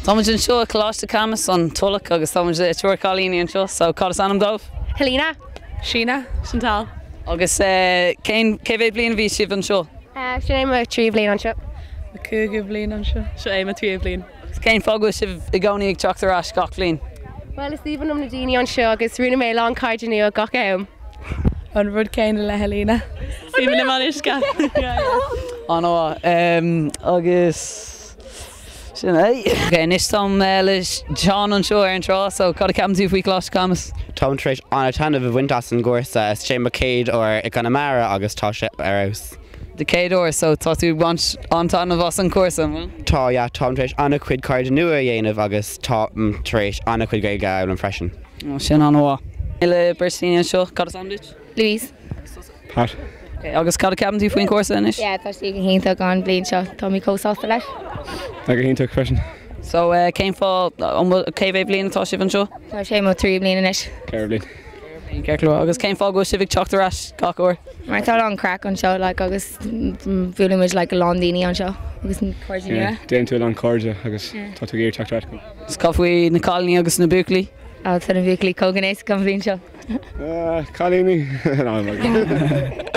Támuid an seo Colaiste Chamuis an Tulach agus támuid tuair Colaiste an seo, so cad is anam dóibh? Helena. Sheena. Chantal. Agus cé bhéh bliana bhí sibh an seo? Sin éime 3 bliain an seo. The Cúrsa blian an seo. Seo éime 3 blian. Céin fágu sibh i gcónaí ag teachtar as gach blian? Well, is even na daine an seo agus rinne mé lá cardinú a gach am. An rud céine le Helena. Fíime na manisca. An agus... Sin é. Ok, nis tom le John an seo an trá, so cad a ceapan tú faoi Colaiste Chamuis? Tom trééis an tanna bh wintas an gcúrsa is sé macéad ó i gan mara agus tá sé arás. De céad ó, so tá tú bhaint antána bhas an cuasa, mo? Tá, Tom trééis anna cuid card nua a dhéanamh agus tá trééis anna cuid gaige an freisin. Sin an bhá. Le Bertine an seo, cad is amdit? Louise. Pat. Ok, agus cad a ceapan tú faoin cuasa inis? Yeah, tá sí go hénta gan blian seo, tá mí cóáasta leis. Like a hint of freshen. So céim fá cé bhéh bliana atá sibh an seo? Tá sé mo 3 blian inis. Carolyn. Ceirlú, agus céim fá go sibh teachtar as gach uair? Mar tá an Craic an seo, like, agus bhuaimiid le go Londíine an seo, agus an cordine. Yeah, down to a long cordia, agus tá tú géir teacht radical. Is cafuí na Colaiste agus na Buaclaí? Tá an bhuaclaí cógan éis gan bhíon seo. Colleen. No, I'm like.